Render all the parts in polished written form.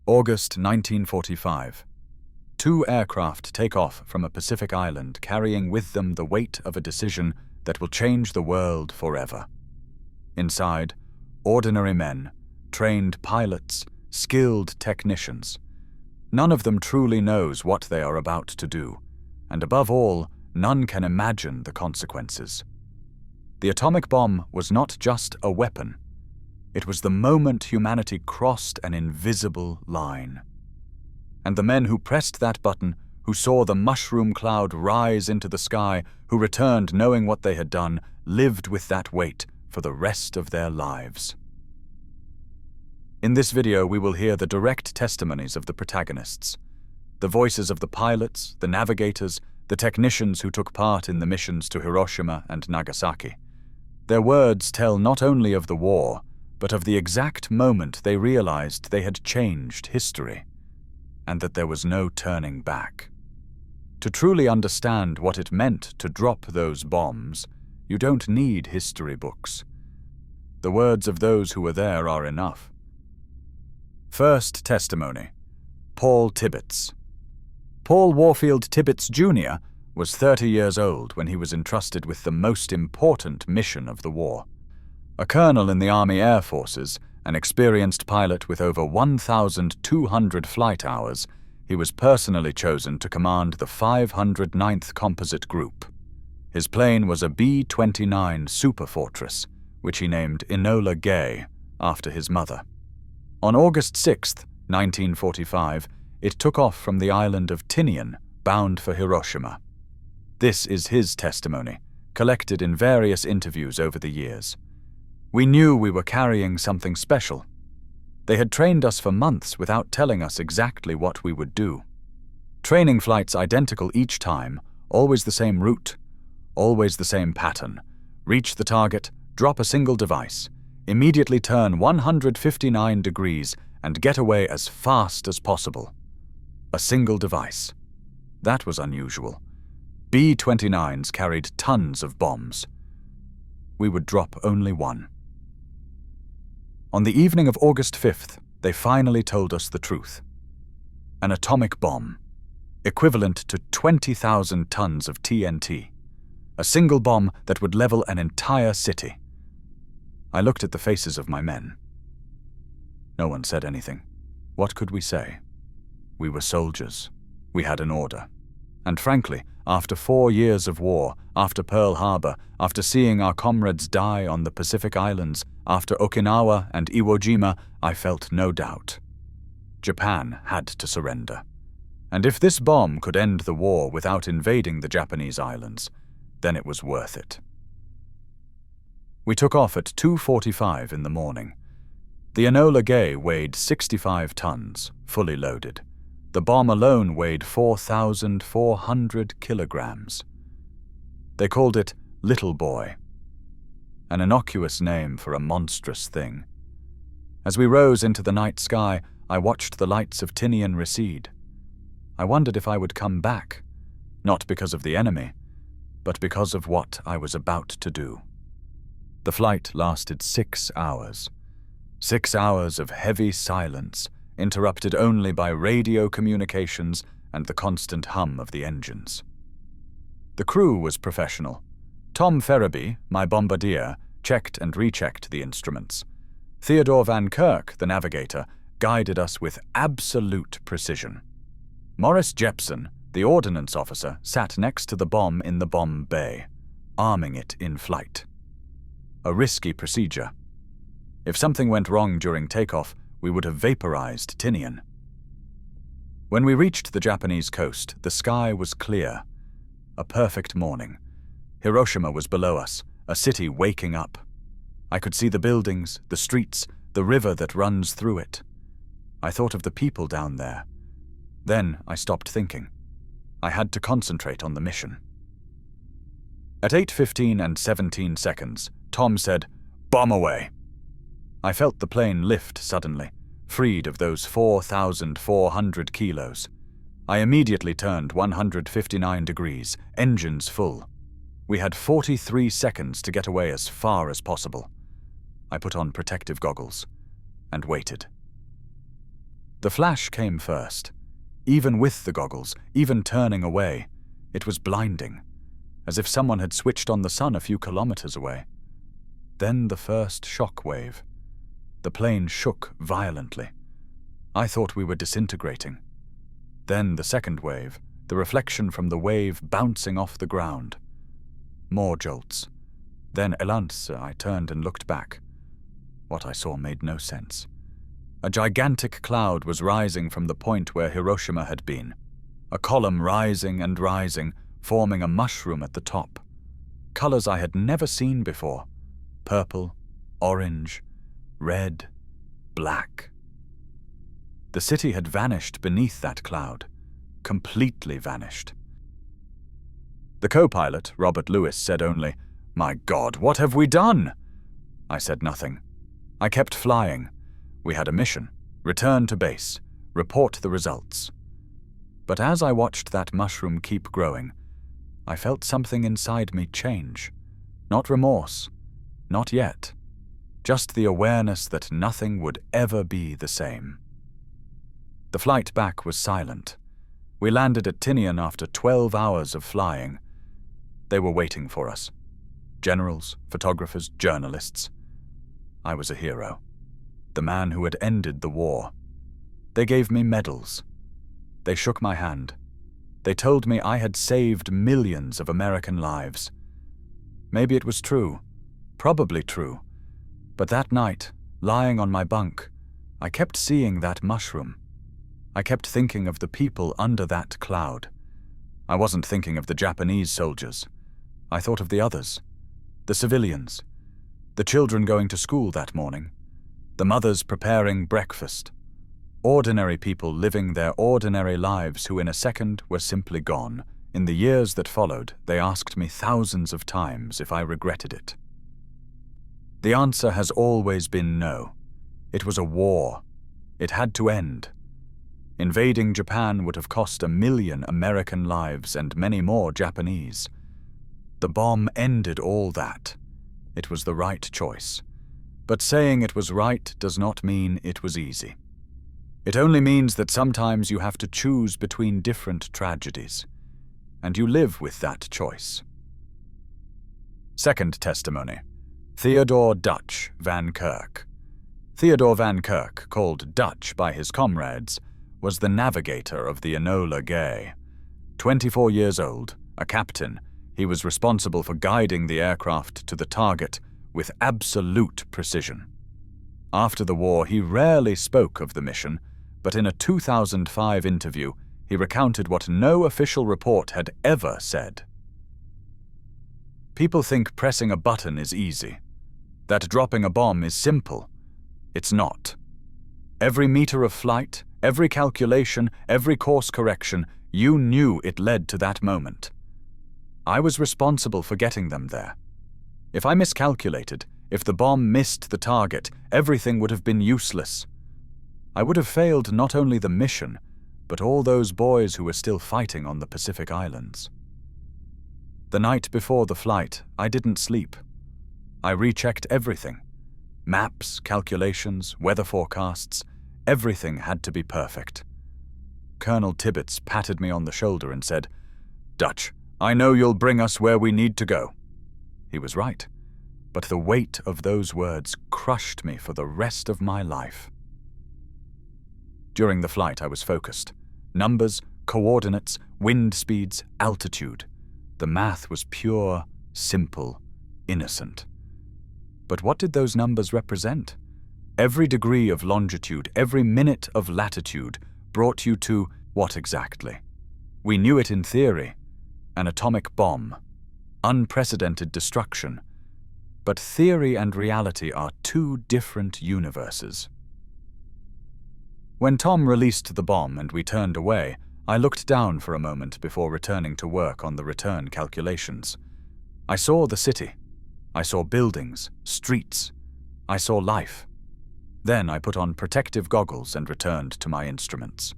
August 1945. Two aircraft take off from a Pacific island carrying with them the weight of a decision that will change the world forever. Inside, ordinary men, trained pilots, skilled technicians. None of them truly knows what they are about to do, and above all, none can imagine the consequences. The atomic bomb was not just a weapon. It was the moment humanity crossed an invisible line. And the men who pressed that button, who saw the mushroom cloud rise into the sky, who returned knowing what they had done, lived with that weight for the rest of their lives. In this video, we will hear the direct testimonies of the protagonists, the voices of the pilots, the navigators, the technicians who took part in the missions to Hiroshima and Nagasaki. Their words tell not only of the war, but of the exact moment they realized they had changed history, and that there was no turning back. To truly understand what it meant to drop those bombs, you don't need history books. The words of those who were there are enough. First testimony. Paul Tibbets. Paul Warfield Tibbets Jr. was 30 years old when he was entrusted with the most important mission of the war. A colonel in the Army Air Forces, an experienced pilot with over 1,200 flight hours, he was personally chosen to command the 509th Composite Group. His plane was a B-29 Superfortress, which he named Enola Gay after his mother. On August 6, 1945, it took off from the island of Tinian, bound for Hiroshima. This is his testimony, collected in various interviews over the years. We knew we were carrying something special. They had trained us for months without telling us exactly what we would do. Training flights identical each time, always the same route, always the same pattern. Reach the target, drop a single device, immediately turn 159 degrees and get away as fast as possible. A single device. That was unusual. B-29s carried tons of bombs. We would drop only one. On the evening of August 5th, they finally told us the truth. An atomic bomb, equivalent to 20,000 tons of TNT. A single bomb that would level an entire city. I looked at the faces of my men. No one said anything. What could we say? We were soldiers. We had an order. And frankly, after 4 years of war, after Pearl Harbor, after seeing our comrades die on the Pacific Islands, after Okinawa and Iwo Jima, I felt no doubt. Japan had to surrender. And if this bomb could end the war without invading the Japanese islands, then it was worth it. We took off at 2:45 in the morning. The Enola Gay weighed 65 tons, fully loaded. The bomb alone weighed 4,400 kilograms. They called it Little Boy, an innocuous name for a monstrous thing. As we rose into the night sky, I watched the lights of Tinian recede. I wondered if I would come back, not because of the enemy, but because of what I was about to do. The flight lasted 6 hours. 6 hours of heavy silence, interrupted only by radio communications and the constant hum of the engines. The crew was professional. Tom Ferriby, my bombardier, checked and rechecked the instruments. Theodore Van Kirk, the navigator, guided us with absolute precision. Morris Jepson, the ordnance officer, sat next to the bomb in the bomb bay, arming it in flight. A risky procedure. If something went wrong during takeoff, we would have vaporized Tinian. When we reached the Japanese coast, the sky was clear. A perfect morning. Hiroshima was below us, a city waking up. I could see the buildings, the streets, the river that runs through it. I thought of the people down there. Then I stopped thinking. I had to concentrate on the mission. At 8:15 and 17 seconds, Tom said, "Bomb away." I felt the plane lift suddenly, freed of those 4,400 kilos. I immediately turned 159 degrees, engines full. We had 43 seconds to get away as far as possible. I put on protective goggles and waited. The flash came first. Even with the goggles, even turning away, it was blinding, as if someone had switched on the sun a few kilometers away. Then the first shock wave. The plane shook violently. I thought we were disintegrating. Then the second wave, the reflection from the wave bouncing off the ground. More jolts. Then I turned and looked back. What I saw made no sense. A gigantic cloud was rising from the point where Hiroshima had been. A column rising and rising, forming a mushroom at the top. Colors I had never seen before. Purple, orange, red, black. The city had vanished beneath that cloud. Completely vanished. The co-pilot, Robert Lewis, said only, "My God, what have we done?" I said nothing. I kept flying. We had a mission. Return to base. Report the results. But as I watched that mushroom keep growing, I felt something inside me change. Not remorse. Not yet. Just the awareness that nothing would ever be the same. The flight back was silent. We landed at Tinian after 12 hours of flying. They were waiting for us. Generals, photographers, journalists. I was a hero. The man who had ended the war. They gave me medals. They shook my hand. They told me I had saved millions of American lives. Maybe it was true. Probably true. But that night, lying on my bunk, I kept seeing that mushroom. I kept thinking of the people under that cloud. I wasn't thinking of the Japanese soldiers. I thought of the others. The civilians. The children going to school that morning. The mothers preparing breakfast. Ordinary people living their ordinary lives who in a second were simply gone. In the years that followed, they asked me thousands of times if I regretted it. The answer has always been no. It was a war. It had to end. Invading Japan would have cost 1 million American lives and many more Japanese. The bomb ended all that. It was the right choice. But saying it was right does not mean it was easy. It only means that sometimes you have to choose between different tragedies, and you live with that choice. Second testimony. Theodore Dutch Van Kirk. Theodore Van Kirk, called Dutch by his comrades, was the navigator of the Enola Gay. 24 years old, a captain, he was responsible for guiding the aircraft to the target with absolute precision. After the war, he rarely spoke of the mission, but in a 2005 interview, he recounted what no official report had ever said. People think pressing a button is easy, that dropping a bomb is simple. It's not. Every meter of flight, every calculation, every course correction, you knew it led to that moment. I was responsible for getting them there. If I miscalculated, if the bomb missed the target, everything would have been useless. I would have failed not only the mission, but all those boys who were still fighting on the Pacific Islands. The night before the flight, I didn't sleep. I rechecked everything. Maps, calculations, weather forecasts, everything had to be perfect. Colonel Tibbets patted me on the shoulder and said, "Dutch, I know you'll bring us where we need to go." He was right, but the weight of those words crushed me for the rest of my life. During the flight, I was focused. Numbers, coordinates, wind speeds, altitude. The math was pure, simple, innocent. But what did those numbers represent? Every degree of longitude, every minute of latitude brought you to what exactly? We knew it in theory. An atomic bomb. Unprecedented destruction. But theory and reality are two different universes. When Tom released the bomb and we turned away, I looked down for a moment before returning to work on the return calculations. I saw the city. I saw buildings, streets. I saw life. Then I put on protective goggles and returned to my instruments.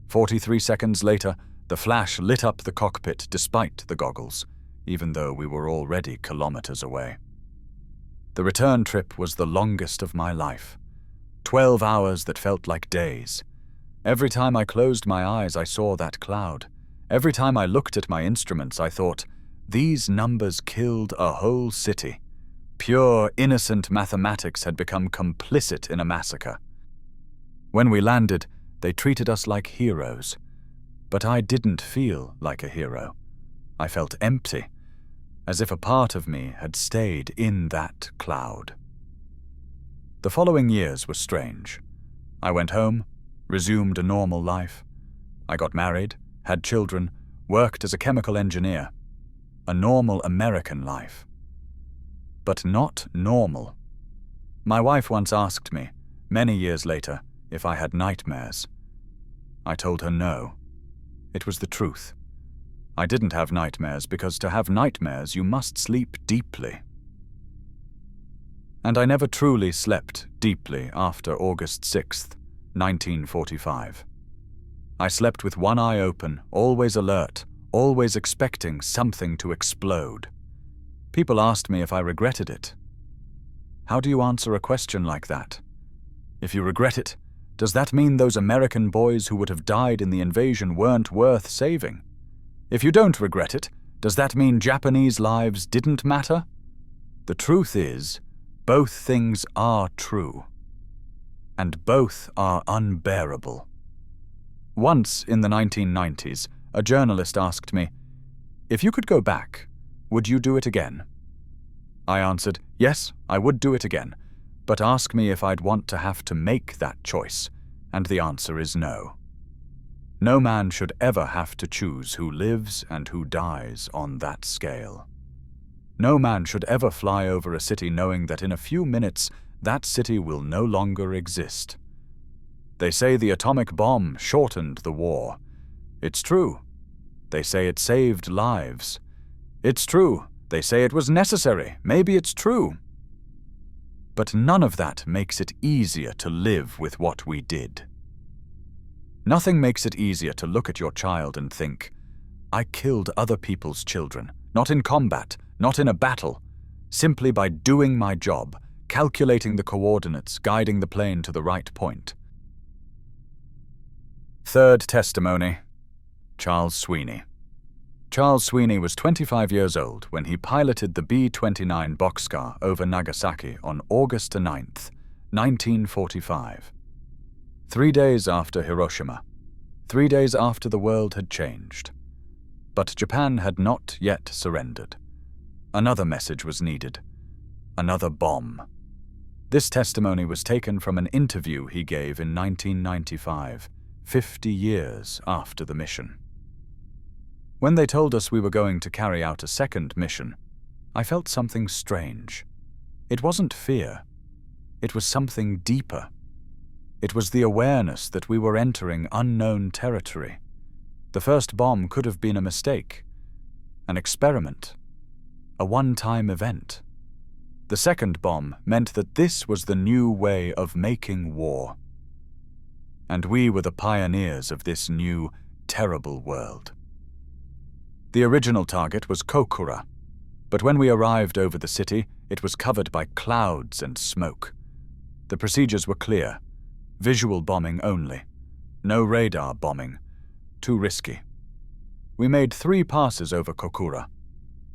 43 seconds later, the flash lit up the cockpit despite the goggles, even though we were already kilometers away. The return trip was the longest of my life. 12 hours that felt like days. Every time I closed my eyes, I saw that cloud. Every time I looked at my instruments, I thought, these numbers killed a whole city. Pure, innocent mathematics had become complicit in a massacre. When we landed, they treated us like heroes. But I didn't feel like a hero. I felt empty, as if a part of me had stayed in that cloud. The following years were strange. I went home, resumed a normal life. I got married, had children, worked as a chemical engineer. A normal American life. But not normal. My wife once asked me, many years later, if I had nightmares. I told her no. It was the truth. I didn't have nightmares because to have nightmares you must sleep deeply. And I never truly slept deeply after August 6th, 1945. I slept with one eye open, always alert, always expecting something to explode. People asked me if I regretted it. How do you answer a question like that? If you regret it, does that mean those American boys who would have died in the invasion weren't worth saving? If you don't regret it, does that mean Japanese lives didn't matter? The truth is, both things are true. And both are unbearable. Once in the 1990s, a journalist asked me, if you could go back, would you do it again? I answered, yes, I would do it again, but ask me if I'd want to have to make that choice, and the answer is no. No man should ever have to choose who lives and who dies on that scale. No man should ever fly over a city knowing that in a few minutes that city will no longer exist. They say the atomic bomb shortened the war. It's true. They say it saved lives. It's true. They say it was necessary. Maybe it's true. But none of that makes it easier to live with what we did. Nothing makes it easier to look at your child and think, I killed other people's children, not in combat, not in a battle, simply by doing my job, calculating the coordinates, guiding the plane to the right point. Third testimony, Charles Sweeney. Charles Sweeney was 25 years old when he piloted the B-29 boxcar over Nagasaki on August 9th, 1945. 3 days after Hiroshima, 3 days after the world had changed. But Japan had not yet surrendered. Another message was needed. Another bomb. This testimony was taken from an interview he gave in 1995, 50 years after the mission. When they told us we were going to carry out a second mission, I felt something strange. It wasn't fear. It was something deeper. It was the awareness that we were entering unknown territory. The first bomb could have been a mistake, an experiment, a one-time event. The second bomb meant that this was the new way of making war. And we were the pioneers of this new, terrible world. The original target was Kokura, but when we arrived over the city, it was covered by clouds and smoke. The procedures were clear. Visual bombing only. No radar bombing. Too risky. We made 3 passes over Kokura.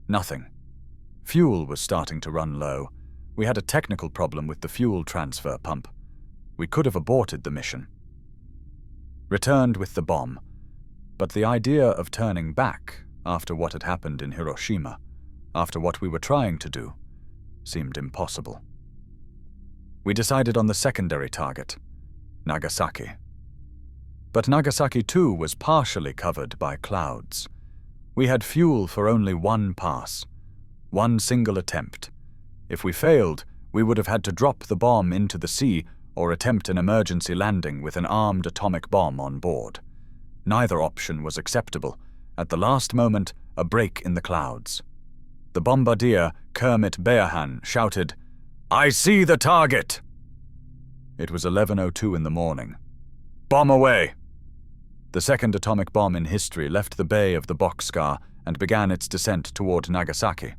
Nothing. Fuel was starting to run low. We had a technical problem with the fuel transfer pump. We could have aborted the mission. Returned with the bomb, but the idea of turning back after what had happened in Hiroshima, after what we were trying to do, seemed impossible. We decided on the secondary target, Nagasaki. But Nagasaki too was partially covered by clouds. We had fuel for only 1 pass, 1 single attempt. If we failed, we would have had to drop the bomb into the sea or attempt an emergency landing with an armed atomic bomb on board. Neither option was acceptable. At the last moment, a break in the clouds. The bombardier, Kermit Beahan, shouted, "I see the target!" It was 11:02 in the morning. "Bomb away!" The second atomic bomb in history left the bay of the boxcar and began its descent toward Nagasaki.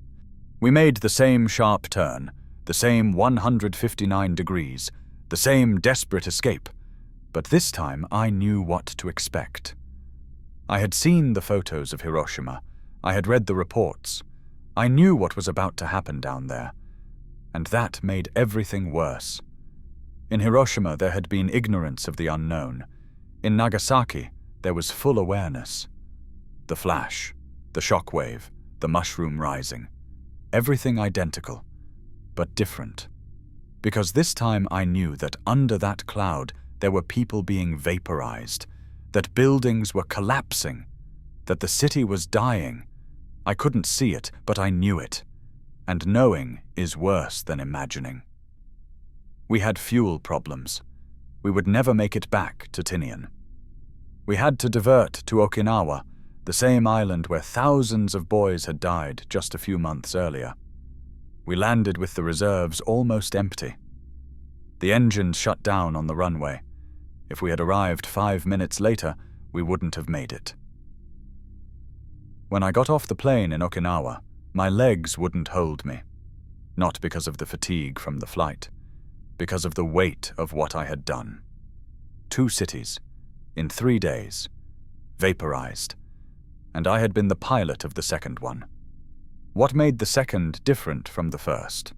We made the same sharp turn, the same 159 degrees, the same desperate escape. But this time I knew what to expect. I had seen the photos of Hiroshima. I had read the reports. I knew what was about to happen down there, and that made everything worse. In Hiroshima there had been ignorance of the unknown. In Nagasaki there was full awareness. The flash, the shockwave, the mushroom rising. Everything identical, but different. Because this time I knew that under that cloud there were people being vaporized, that buildings were collapsing, that the city was dying. I couldn't see it, but I knew it. And knowing is worse than imagining. We had fuel problems. We would never make it back to Tinian. We had to divert to Okinawa, the same island where thousands of boys had died just a few months earlier. We landed with the reserves almost empty. The engines shut down on the runway. If we had arrived 5 minutes later, we wouldn't have made it. When I got off the plane in Okinawa, my legs wouldn't hold me. Not because of the fatigue from the flight, because of the weight of what I had done. 2 cities, in 3 days, vaporized, and I had been the pilot of the second one. What made the second different from the first?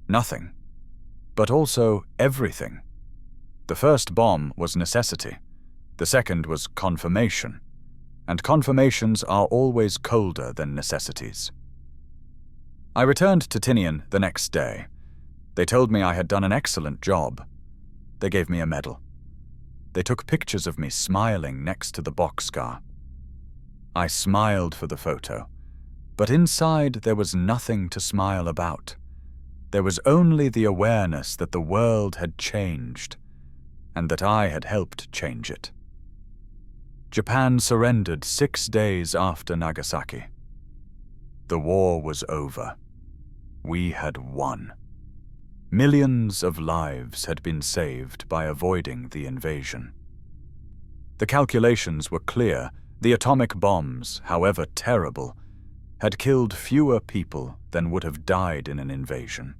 Nothing, but also everything. The first bomb was necessity. The second was confirmation, and confirmations are always colder than necessities. I returned to Tinian the next day. They told me I had done an excellent job. They gave me a medal. They took pictures of me smiling next to the boxcar. I smiled for the photo, but inside there was nothing to smile about. There was only the awareness that the world had changed, and that I had helped change it. Japan surrendered 6 days after Nagasaki. The war was over. We had won. Millions of lives had been saved by avoiding the invasion. The calculations were clear. The atomic bombs, however terrible, had killed fewer people than would have died in an invasion.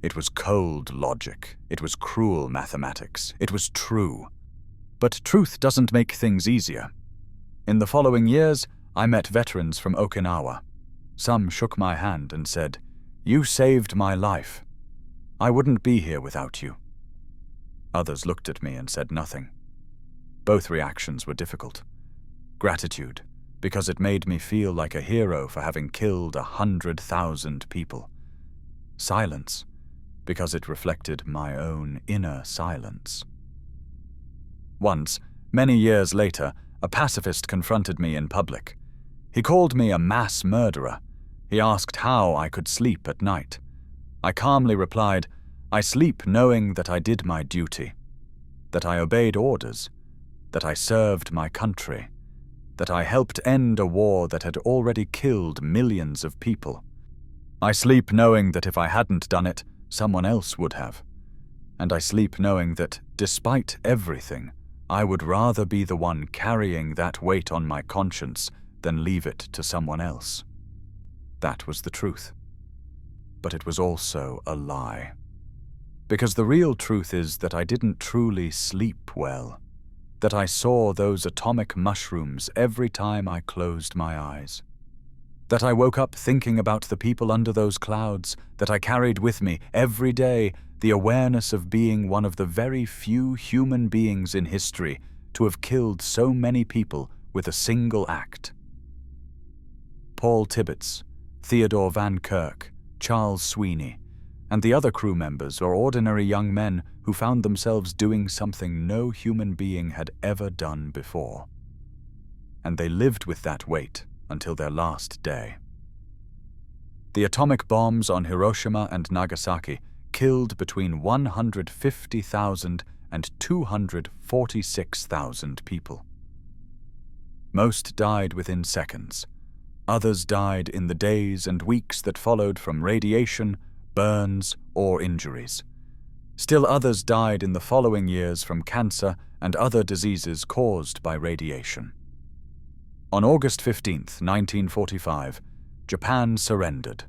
It was cold logic. It was cruel mathematics. It was true. But truth doesn't make things easier. In the following years, I met veterans from Okinawa. Some shook my hand and said, "You saved my life. I wouldn't be here without you." Others looked at me and said nothing. Both reactions were difficult. Gratitude, because it made me feel like a hero for having killed 100,000 people. Silence, because it reflected my own inner silence. Once, many years later, a pacifist confronted me in public. He called me a mass murderer. He asked how I could sleep at night. I calmly replied, "I sleep knowing that I did my duty, that I obeyed orders, that I served my country, that I helped end a war that had already killed millions of people. I sleep knowing that if I hadn't done it, someone else would have. And I sleep knowing that, despite everything, I would rather be the one carrying that weight on my conscience than leave it to someone else." That was the truth. But it was also a lie. Because the real truth is that I didn't truly sleep well, that I saw those atomic mushrooms every time I closed my eyes, that I woke up thinking about the people under those clouds, that I carried with me every day the awareness of being one of the very few human beings in history to have killed so many people with a single act. Paul Tibbets, Theodore Van Kirk, Charles Sweeney, and the other crew members are ordinary young men who found themselves doing something no human being had ever done before. And they lived with that weight until their last day. The atomic bombs on Hiroshima and Nagasaki killed between 150,000 and 246,000 people. Most died within seconds. Others died in the days and weeks that followed from radiation, burns, or injuries. Still others died in the following years from cancer and other diseases caused by radiation. On August 15, 1945, Japan surrendered.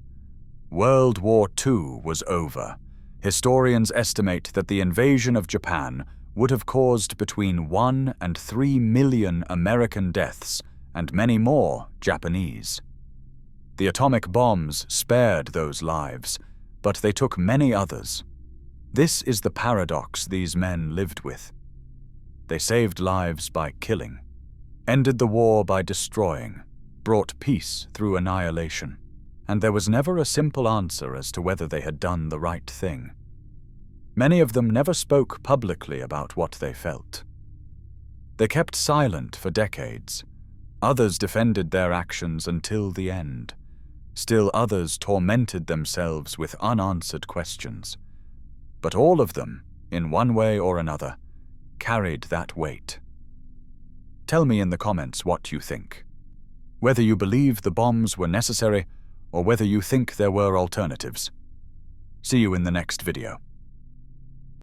World War II was over. Historians estimate that the invasion of Japan would have caused between 1 and 3 million American deaths and many more Japanese. The atomic bombs spared those lives, but they took many others. This is the paradox these men lived with. They saved lives by killing, ended the war by destroying, brought peace through annihilation, and there was never a simple answer as to whether they had done the right thing. Many of them never spoke publicly about what they felt. They kept silent for decades. Others defended their actions until the end. Still others tormented themselves with unanswered questions. But all of them, in one way or another, carried that weight. Tell me in the comments what you think. Whether you believe the bombs were necessary or whether you think there were alternatives. See you in the next video.